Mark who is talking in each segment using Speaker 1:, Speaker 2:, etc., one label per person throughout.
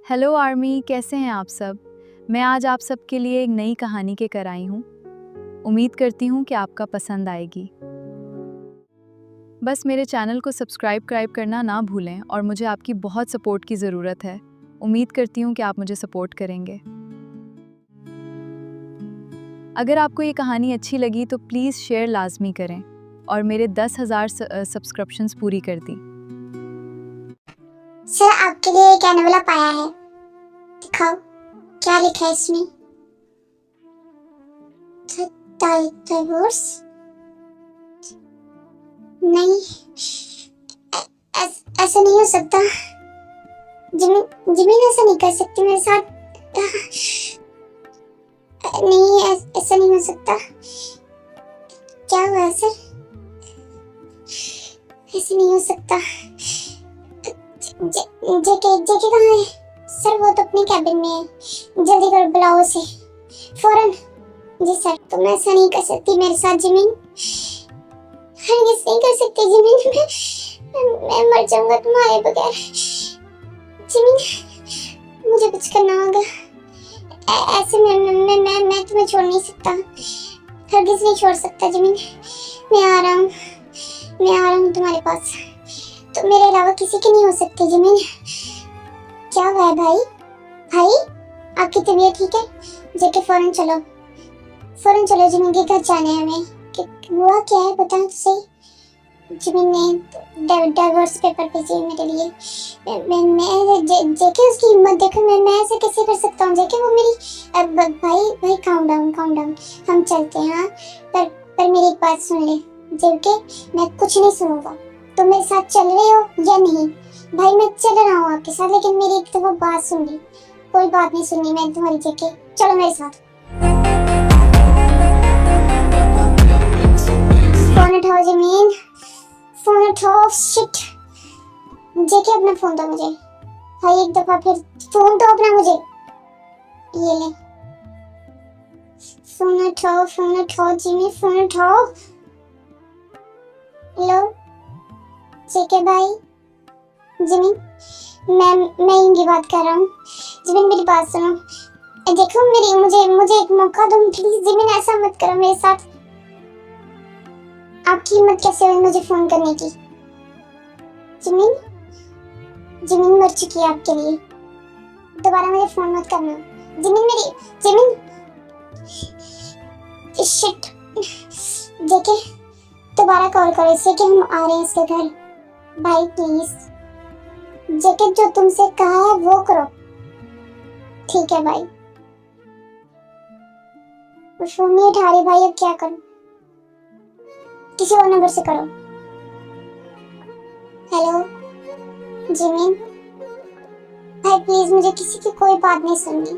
Speaker 1: Hello army, कैसे हैं आप सब। मैं आज आप सबके लिए एक नई कहानी के कर आई हूँ। उम्मीद करती हूँ कि आपका पसंद आएगी। बस मेरे चैनल को सब्सक्राइब करना ना भूलें और मुझे आपकी बहुत सपोर्ट की ज़रूरत है। उम्मीद करती हूँ कि आप मुझे सपोर्ट करेंगे। अगर आपको ये कहानी अच्छी लगी तो प्लीज़ शेयर लाजमी करें और मेरे 10,000 सब्सक्रिप्शंस पूरी कर दी।
Speaker 2: सर, आपके लिए एक एनवेलप आया है। दिखाओ क्या लिखा है इसमें। डाइवोर्स? नहीं, ऐसा नहीं हो सकता। जिमिन ऐसा नहीं कर सकती मेरे साथ। नहीं, ऐसा नहीं हो सकता। क्या हुआ है सर? ऐसा नहीं हो सकता। जेके कहाँ है? सर वो तो अपनी कैबिन में है। जल्दी कर, बुलाओ उसे फौरन। जी सर। तुम ऐसा नहीं कर सकती मेरे साथ जिमिन। हरगिज़ नहीं कर सकती जिमिन। मैं मर जाऊंगा तुम्हारे बगैर। जिमिन, मुझे कुछ करना होगा। ऐसे मैं तुम्हें छोड़ नहीं सकता। हरगिज़ नहीं छोड़ सकता जिमिन। मैं आ रहा हूँ तुम्हारे पास। तो मेरे अलावा किसी की नहीं हो सकती जिमिन। क्या हुआ है भाई? आपकी तबीयत ठीक है? जेके फौरन चलो जिमिन के घर जाना है हमें। हुआ क्या है बताओ तो सही। जिमिन ने डाइवोर्स पेपर भेजे मेरे लिए। मैं जेके, उसकी हिम्मत देखो। मैं ऐसे कैसे कर सकता हूँ जेके? वो मेरी भाई काम डाउन। हम चलते हैं। हाँ, पर मेरी एक बात सुन ले जेके, मैं कुछ नहीं सुनूंगा। तुम मेरे साथ चल रहे हो या नहीं? भाई मैं चल रहा हूँ आपके साथ, लेकिन मेरी एक तो वो बात सुन ली। कोई बात नहीं सुननी मैं तुम्हारी जेके। चलो मेरे साथ। फोन उठाओ जिमिन, फोन उठाओ। शिट जेके, अपना फोन दो मुझे। भाई एक दफा फिर फोन दो अपना मुझे। ये ले फोन उठाओ जिमिन, फोन उठाओ। हेलो जेके भाई। जिमिन, मैं इनकी बात कर रहा हूँ। जिमिन मेरी बात सुनो। देखो मुझे एक मौका दो प्लीज। जिमिन ऐसा मत करो मेरे साथ। आपकी हिम्मत कैसे हुई मुझे फोन करने की? जिमिन मर चुकी है आपके लिए। दोबारा मुझे फोन मत करना जिमिन। शिट जेके, दोबारा कॉल करो इसे कि हम आ रहे हैं इसके घर। भाई प्लीज जेके, जो तुमसे कहा है वो करो। ठीक है भाई। फोन नहीं उठा रही भाई, अब क्या करूं? किसी और नंबर से करो। हेलो जिमिन भाई, प्लीज मुझे किसी की कोई बात नहीं सुननी।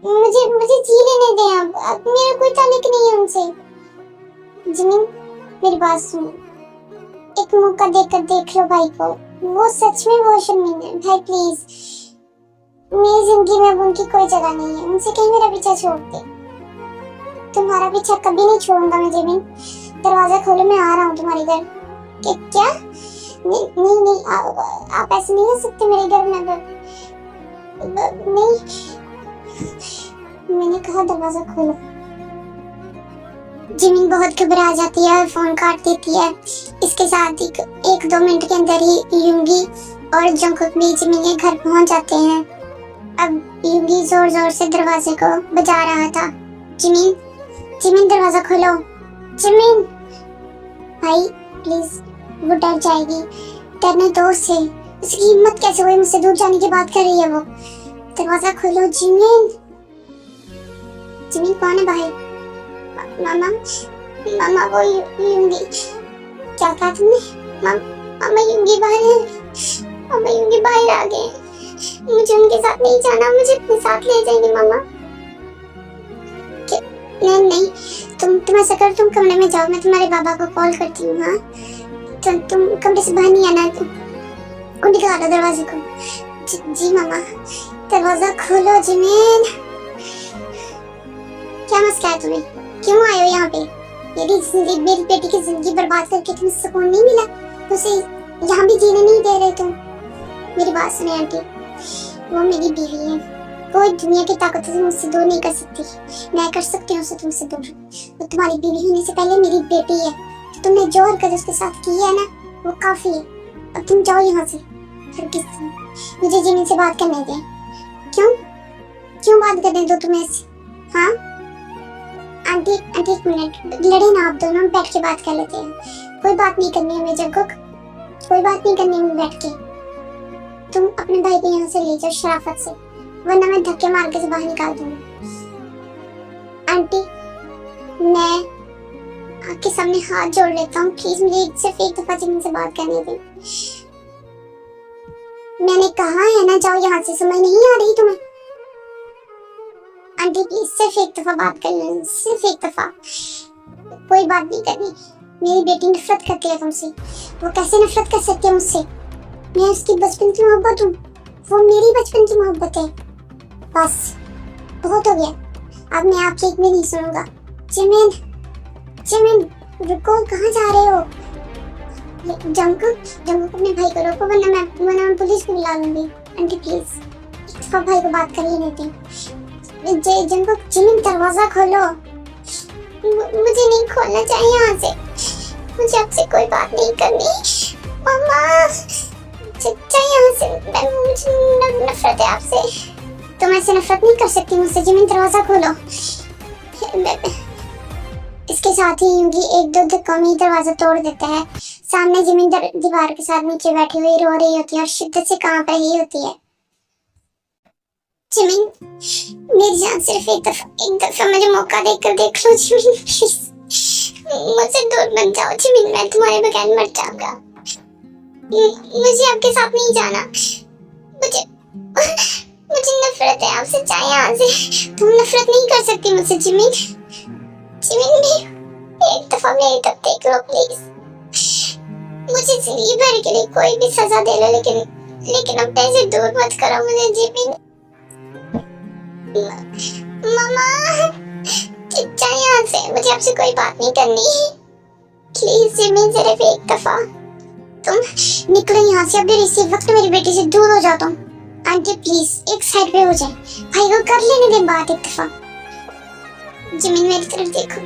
Speaker 2: मुझे जी लेने दें। अब मेरा कोई ताल्लुक नहीं है उनसे। जिमिन मेरी बात सुनो। एक मौका देकर देख लो भाई को। वो सच में बहुत शर्मिंदा है भाई। प्लीज मेरी जिंदगी में अब उनकी कोई जगह नहीं है। उनसे कहीं मेरा पीछा छोड़ दे। तुम्हारा पीछा कभी नहीं छोड़ूंगा मैं जिमिन। दरवाजा खोलो, मैं आ रहा हूँ तुम्हारे घर। क्या? नहीं, आप ऐसे नहीं हो सकते मेरे घर में। नहीं, मैंने कहा दरवाजा खोलो। जिमिन बहुत घबरा जाती है और फोन काट देती है। इसके साथ ही 1-2 मिनट के अंदर ही यूंगी और जंकुक भी जिमिन के घर पहुंच जाते हैं। अब यूंगी जोर से दरवाजे को बजा रहा था। जिमिन दरवाजा खोलो। जिमिन भाई प्लीज, वो डर जाएगी। डरने दो उसे। उसकी हिम्मत कैसे हुई मुझसे दूर जाने की बात कर रही है वो। दरवाजा खोलो जिमिन कौन है भाई? मामा वो यूंगी। क्या कहा तुमने? मामा यूंगी बाहर है। मामा यूंगी बाहर आ गए। मुझे उनके साथ नहीं जाना, मुझे अपने साथ ले जाएंगे मामा। नहीं, तुम ऐसा कर, तुम कमरे में जाओ, मैं तुम्हारे बाबा को कॉल करती हूँ। हाँ, तुम कमरे से बाहर नहीं आना। कुंडी लगा दो दरवाजे को। जी मामा। दरवाजा खोलो जिमिन। क्या मसला है तुम्हें? क्यों आए हो यहाँ पे? मेरी बेटी की जिंदगी बर्बाद करके तुम्हें सुकून नहीं मिला? उसे यहाँ भी जीने नहीं दे रहे तुम। मेरी बात सुने आंटी, वो मेरी बीवी है, कोई दुनिया की ताकत से मुझसे दूर नहीं कर सकती। मैं कर सकती हूँ उसे तुमसे दूर। वो तुम्हारी बीवी होने से पहले मेरी बेटी है। तो तुमने जो हरकत उसके साथ की है ना, वो काफी है। अब तुम जाओ यहाँ से। मुझे जिमिन से बात करने दे। क्यों बात करने दो तुम्हें ऐसे? हाँ आंटी एक मिनट, लड़े ना आप दोनों, बैठ के बात कर लेते हैं। कोई बात नहीं करनी है जंगकुक, कोई बात नहीं करनी है बैठ के। तुम अपने भाई को यहाँ से ले जाओ शराफत से, वरना मैं धक्के मार के से बाहर निकाल दूंगी। आंटी मैं आपके सामने हाथ जोड़ लेता हूँ, प्लीज मुझे सिर्फ एक दफा जिमिन से बात करने दें। मैंने कहा है ना जाओ यहाँ से, समझ नहीं आ रही तुम्हें? आंटी प्लीज सिर्फ एक दफा बात कर लें, सिर्फ एक दफा। कोई बात नहीं करनी। मेरी बेटी नफरत करती है तुमसे। वो कैसे नफरत कर सकती है मुझसे? मैं उसकी बचपन की मोहब्बत हूँ, वो मेरी बचपन की मोहब्बत है। बस बहुत हो गया, अब मैं आपकी एक भी नहीं सुनूंगा। जिमिन रुको, कहाँ जा रहे हो? जंगकुक अपने भाई को रोको, वरना मैं पुलिस को बुला लूंगी। आंटी प्लीज एक दफा भाई को बात कर ही लेते हैं। जंगकुक जिमिन दरवाजा खोलो। मुझे नहीं खोलना चाहिए यहाँ से, मुझे आपसे कोई बात नहीं करनी। मम्मा यहाँ से, मुझे नफरत है आपसे। तुम ऐसे नफरत नहीं कर सकती मुझसे। जिमिन दरवाजा खोलो। इसके साथ ही यूंगी एक दो धक्कों में ही दरवाजा तोड़ देता है। सामने जिमिन दीवार के साथ नीचे बैठी हुई रो रही होती है और शिद्दत से कांप रही होती है। जिमिन मेरी जान, सिर्फ एक दफा मुझे मौका देकर देख लो जिमिन, प्लीज मुझसे दूर मत जाओ जिमिन, मैं तुम्हारे बगैर मर जाऊंगा। मुझे आपके साथ नहीं जाना, मुझे नफरत है आपसे। जाए यहाँ से, तुम नफरत नहीं कर सकती मुझसे जिमिन। एक दफा मेरी तरफ देख लो प्लीज। मुझे जिंदगी भर के लिए कोई भी सजा दे लो, लेकिन अपने से दूर मत करो मुझे जिमिन। मम्मा जाए यहाँ से, मुझे आपसे कोई बात नहीं करनी। प्लीज जिमिन सिर्फ एक दफा। तुम निकलो यहाँ से अभी, इसी वक्त मेरी बेटी से दूर हो जाता हूँ। आंटी प्लीज एक साइड पे हो जाए, भाई को कर लेने दे बात एक दफा। जिमिन मेरी तरफ देखो,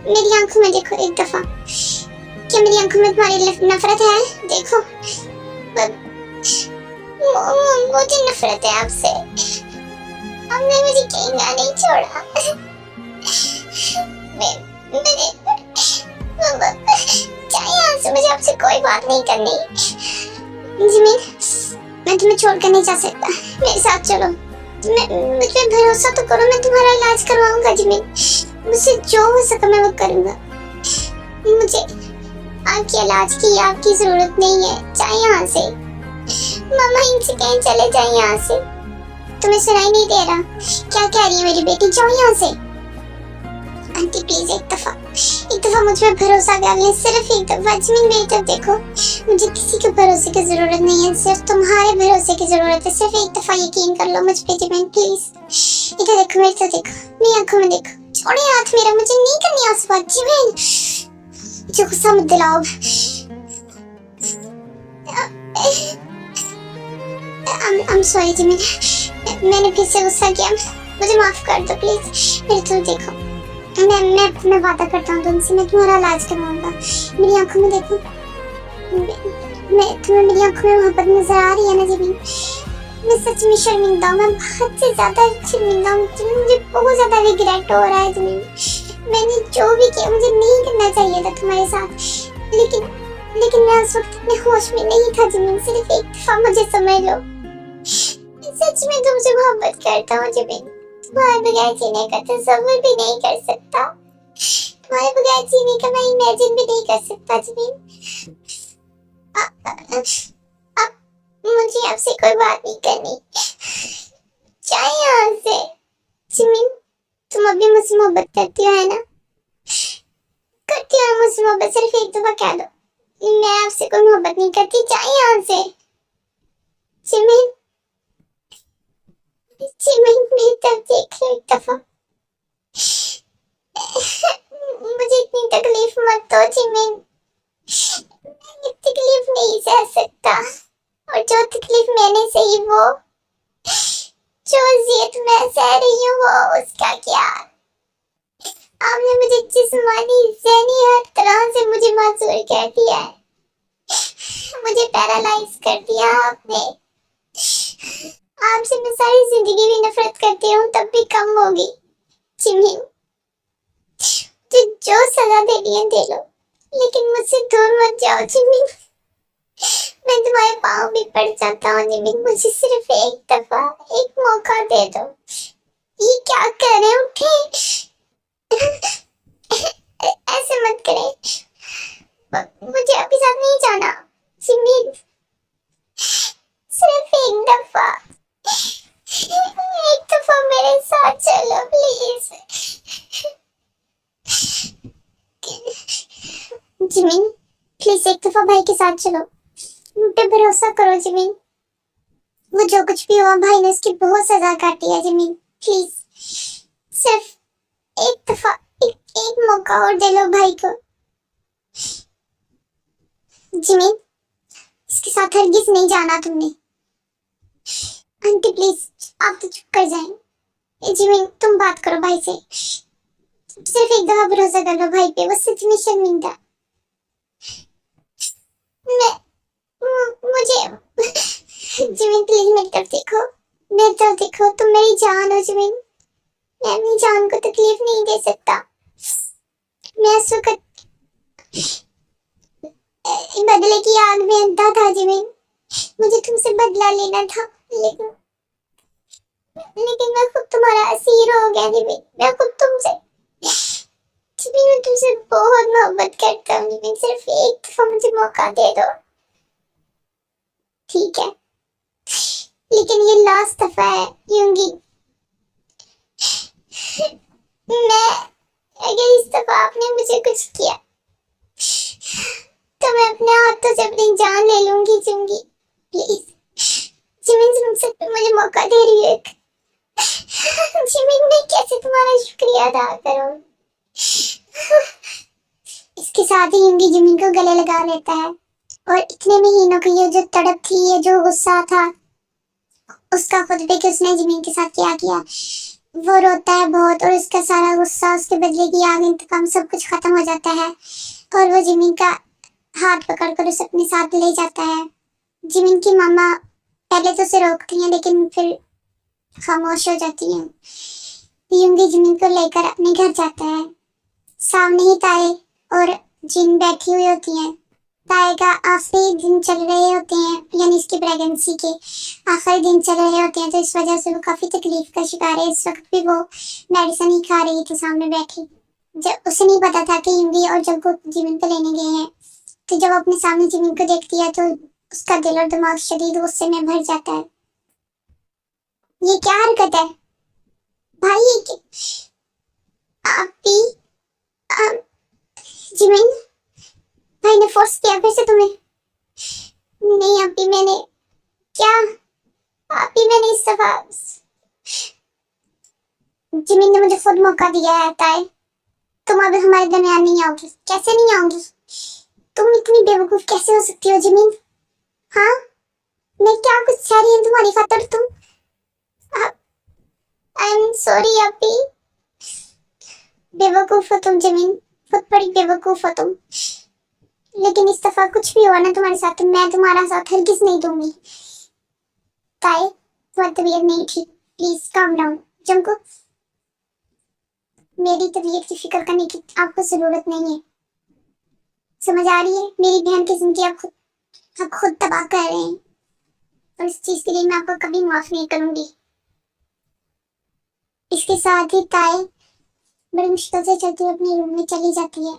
Speaker 2: मेरी आंखों में देखो एक दफा। क्या मेरी आंखों में तुम्हारी नफरत है? देखो मुझे नफरत है आपसे। हमने मुझे कहीं नहीं छोड़ा। मुझे आपसे कोई बात नहीं करनी। जिमिन मैं तुम्हें छोड़कर नहीं जा सकता, मेरे साथ चलो। मुझ पे भरोसा तो करो, मैं तुम्हारा इलाज करवाऊंगा जिमिन। मुझसे जो हो सका मैं वो करूंगा। मुझे आपके इलाज की आपकी जरूरत नहीं है, जाए यहाँ से। मामा इनसे कहीं चले जाए यहाँ से। तुम्हें सुनाई नहीं दे रहा क्या कह रही है मेरी बेटी? जाओ यहाँ से। आंटी प्लीज एक दफा मुझ पे भरोसा कर ले, सिर्फ एक दफा। जिमिन मेरी तरफ देखो, मुझे किसी के भरोसे की जरूरत नहीं है, सिर्फ तुम्हारे भरोसे की जरूरत है। सिर्फ एक दफा यकीन कर लो मुझ पे जिमिन प्लीज। इधर देखो, मेरे तरफ देखो, मेरी आंखों में देखो। छोड़े हाथ मेरा, मुझे नहीं करनी आपसे बात जिमिन। मुझे गुस्सा मत दिलाओ। I'm sorry जिमिन, मैंने फिर से गुस्सा किया, मुझे माफ कर दो प्लीज। मेरी तरफ देखो, मैं वादा करता हूँ तुमसे, मैं तुम्हारा इलाज करवाऊंगा। मेरी आंखों में देखो, तुम्हें मेरी आंखों में मोहब्बत नजर आ रही है ना जिमिन? मैं सच में शर्मिंदा हूँ, मैं बहुत से ज्यादा शर्मिंदा हूँ। मुझे बहुत ज्यादा रिग्रेट हो रहा है जिमिन। मैंने जो भी किया मुझे नहीं करना चाहिए था तुम्हारे साथ, लेकिन मैं उस वक्त अपने होश में नहीं था जिमिन। सिर्फ एक दफा मुझे समझ लो, सच में तुमसे मोहब्बत करता हूँ जिमिन। तुम्हारे बगैर जीने का तसव्वुर भी नहीं कर सकता, तुम्हारे बगैर जीने का मैं इमेजिन भी नहीं कर सकता जिमिन। अब मुझे आपसे कोई बात नहीं करनी, जाए यहाँ से। जिमिन तुम अभी मुझसे मोहब्बत करती हो है ना? करती हो मुझसे मोहब्बत? सिर्फ एक दफा कह दो, मैं आपसे कोई मोहब्बत नहीं करती, जाए यहाँ से। जिमिन मेरी तरफ देख लो एक दफा। मुझे इतनी तकलीफ मत दो जिमिन, मैं तकलीफ नहीं सह सकता, और जो तकलीफ मैंने से ही वो जो अजियत मैं सह रही हूँ वो उसका क्या। आपने मुझे जिस्मानी ज़हनी हर तरह से मुझे मासूर कर दिया है, मुझे पैरालाइज कर दिया आपने। आपसे मैं सारी जिंदगी भी नफरत करती हूँ तब भी कम होगी जिमिन। तो जो सजा देनी है दे लो, लेकिन मुझसे दूर मत जाओ जिमिन। मैं तुम्हारे पाँव भी पड़ जाता हूँ जिमिन, मुझे सिर्फ एक दफा एक मौका दे दो। ये क्या कर रहे हैं, उठे। ऐसे मत करें, मुझे आपके साथ नहीं जाना जिमिन। सिर्फ एक दफा मेरे साथ चलो प्लीज जिमिन। प्लीज एक दफा भाई के साथ चलो, मुझ पे भरोसा करो जिमिन। वो जो कुछ भी हुआ भाई ने उसकी बहुत सजा काटी है जिमिन। प्लीज सिर्फ एक दफा एक मौका और दे लो भाई को जिमिन। इसके साथ हरगिज नहीं जाना तुमने। आंटी प्लीज आप तो चुप कर जाएं। जिमिन तुम बात करो भाई से, सिर्फ एक दफा भरोसा कर लो भाई पे, वो सच में शर्मिंदा। मुझे जिमिन प्लीज मेरी तरफ देखो, मेरी तरफ देखो, तुम मेरी जान हो जिमिन। मैं अपनी जान को तकलीफ नहीं दे सकता। मैं उस वक्त बदले की आग में अंधा था जिमिन, मुझे तुमसे बदला लेना था, लेकिन मैं खुद तुम्हारा असीर हो गया जिमिन। मैं खुद तुमसे जिमिन, मैं तुमसे बहुत मोहब्बत करता हूँ जिमिन। सिर्फ एक दफा मुझे मौका दे दो, ठीक है? लेकिन ये लास्ट दफा है यूंगी। मैं अगर इस दफा आपने मुझे कुछ किया तो मैं अपने हाथों से अपनी जान ले लूंगी जिंदगी। प्लीज जिमिन तुमसे मुझे मौका दे रही है। जिमिन मैं कैसे तुम्हारा शुक्रिया अदा करूं। इसके साथ ही यूंगी जिमिन को गले लगा लेता है और इतने में हीनो को ये जो तड़प थी, ये जो गुस्सा था उसका खुद पे कि उसने जिमिन के साथ क्या किया, वो रोता है बहुत और उसका सारा गुस्सा, उसके बदले की आग, इंतकाम सब कुछ खत्म हो जाता है और वो जिमिन का हाथ पकड़कर उसे अपने साथ ले जाता है। जिमिन की मामा पहले तो उसे रोकती हैं लेकिन फिर खामोश हो जाती हैं। यूंगी जिमिन को लेकर अपने घर जाता है। सामने ही ताए और जिन बैठी हुई होती हैं। ताए का आखिरी दिन चल रहे होते हैं, यानी इसकी प्रेगनेंसी के आखिरी दिन चल रहे होते हैं, तो इस वजह से वो काफी तकलीफ का शिकार है। इस वक्त भी वो मेडिसिन ही खा रही थी सामने बैठी। जब उसे नहीं पता था कि यूंगी और जंगकुक जिमिन को लेने गए हैं, तो जब अपने सामने जिमिन को देखती है तो उसका दिल और दिमाग शदीद गुस्से में भर जाता है। ये क्या हरकत है भाई, ये आप भी जिमिन, भाई ने फोर्स किया फिर से तुम्हें? नहीं अभी मैंने क्या, अभी मैंने इस दफा जिमिन ने मुझे खुद मौका दिया है ताए। तुम अब हमारे दरमियान नहीं आओगी। कैसे नहीं आओगी? तुम इतनी बेवकूफ कैसे हो सकती हो जिमिन? हाँ मैं क्या कुछ सह रही हूँ तुम्हारी खातर? तुम आई एम सॉरी अभी, बेवकूफ हो तुम जिमिन, बहुत बड़ी बेवकूफ हो तुम। लेकिन इस दफा कुछ भी हुआ ना तुम्हारे साथ, मैं तुम्हारा साथ हरगिज नहीं दूंगी। ताए तुम्हारी तबीयत नहीं ठीक, प्लीज काम डाउन। जंगकुक मेरी तबीयत की फिक्र करने की आपको जरूरत नहीं है, समझ आ रही है? मेरी बहन की जिंदगी आप खुद तबाह कर रहे हैं और इस चीज के लिए मैं आपको कभी माफ नहीं करूंगी। इसके साथ ही ताए बड़ी मुश्किल से चलती हुई अपने रूम में चली जाती है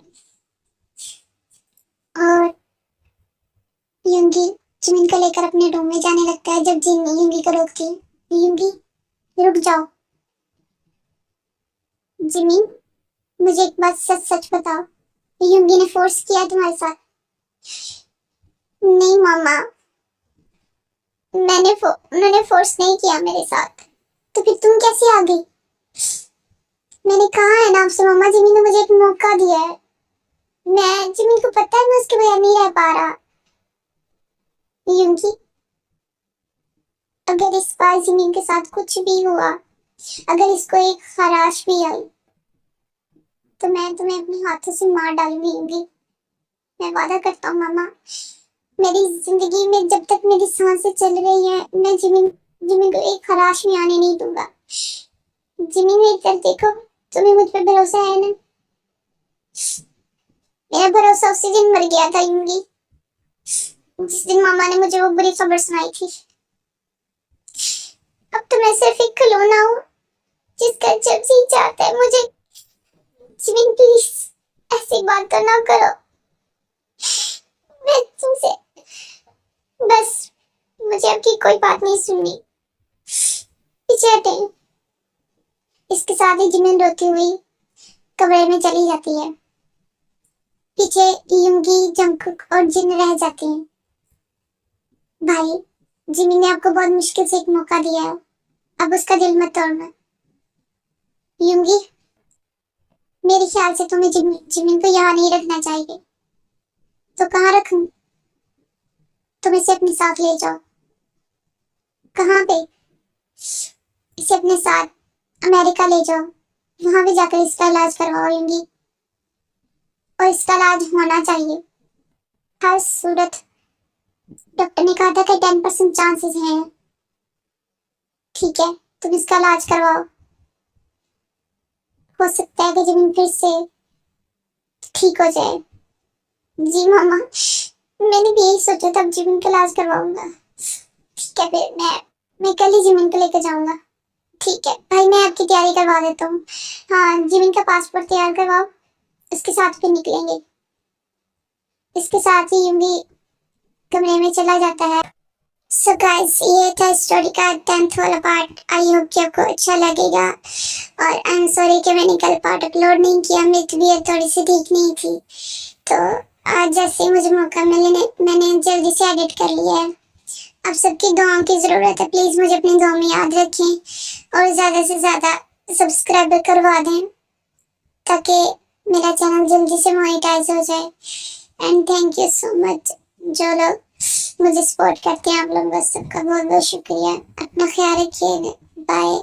Speaker 2: और यूंगी जिमिन को लेकर अपने रूम में जाने लगता है। जब जिन यूंगी को रोकती है, यूंगी रुक जाओ। जिमिन मुझे एक बात सच सच बताओ, यूंगी ने फोर्स किया तुम्हारे साथ? नहीं मामा, उन्होंने फोर्स नहीं किया मेरे साथ। तो फिर तुम कैसे आ गई? मैंने कहा है ना आपसे मामा, जिमिन ने मुझे एक मौका दिया है। मैं जिमिन को पता है मैं उसके बगैर नहीं रह पा रहा। यूंगी अगर इस बार जिमिन के साथ कुछ भी हुआ, अगर इसको एक खराश भी आई, तो मैं तुम्हें अपने हाथों से मार डालूंगी। मैं वादा करता हूँ मामा, मेरी जिंदगी में जब तक मेरी सांसें चल रही हैं, मैं जिमिन जिमिन को एक खराश में आने नहीं दूंगा। जिमिन मेरी तरफ देखो, तुम्हें मुझ पर भरोसा है ना? मेरा भरोसा उसी दिन मर गया था यूंगी, जिस दिन मामा ने मुझे वो बुरी खबर सुनाई थी। अब तो मैं सिर्फ एक खिलौना हूँ जिसका जब जी चाहता है मुझे। जिमिन प्लीज ऐसी बात तो ना करो, मैं तुमसे बस, मुझे आपकी कोई बात नहीं सुननी। पीछे हटे। इसके साथ ही जिमिन रोती हुई कमरे में चली जाती है। पीछे यूंगी, जंगकुक और जिन रह जाते हैं। भाई, जिमिन ने आपको बहुत मुश्किल से एक मौका दिया है, अब उसका दिल मत तोड़ना। यूंगी, मेरे ख्याल से तुम्हें जिमिन को यहाँ नहीं रखना चाहिए। तो कहाँ रखूं? तुम इसे अपने साथ ले जाओ। कहाँ पे? इसे अपने साथ अमेरिका ले जाओ, वहां भी जाकर इसका इलाज करवाओ यूंगी, और इसका इलाज होना चाहिए। हर सूरत डॉक्टर ने कहा था कि 10% चांसेस हैं। ठीक है, तुम इसका इलाज करवाओ। हो सकता है कि जिमिन फिर से ठीक हो जाए। जी मामा, मैंने भी यही सोचा था, अब जिमिन का इलाज करवाऊंगा। ठीक है, फिर मैं कल ही जिमिन को लेकर जाऊंगा। ठीक है भाई, मैं आपकी तैयारी करवा देता हूँ। हाँ, जिमिन का पासपोर्ट तैयार करवाओ, इसके साथ फिर निकलेंगे। इसके साथ ही यूंगी कमरे में चला जाता है। सो गाइस, ये था स्टोरी का 10th वाला पार्ट। आई होप कि आपको अच्छा लगेगा, और आई एम सॉरी कि मैंने कल पार्ट अपलोड नहीं किया, मेरी तबीयत थोड़ी सी ठीक नहीं थी, तो आज जैसे मुझे मौका मिले मैंने जल्दी से एडिट कर लिया है। आप सबकी दुआओं की ज़रूरत है, प्लीज़ मुझे अपनी दुआ में याद रखें और ज़्यादा से ज़्यादा सब्सक्राइबर करवा दें, ताकि मेरा चैनल जल्दी से मोनेटाइज हो जाए। And thank you so much जो लोग मुझे सपोर्ट करते हैं, आप लोगों का सबका बहुत बहुत शुक्रिया। अपना ख्याल रखिए। बाय।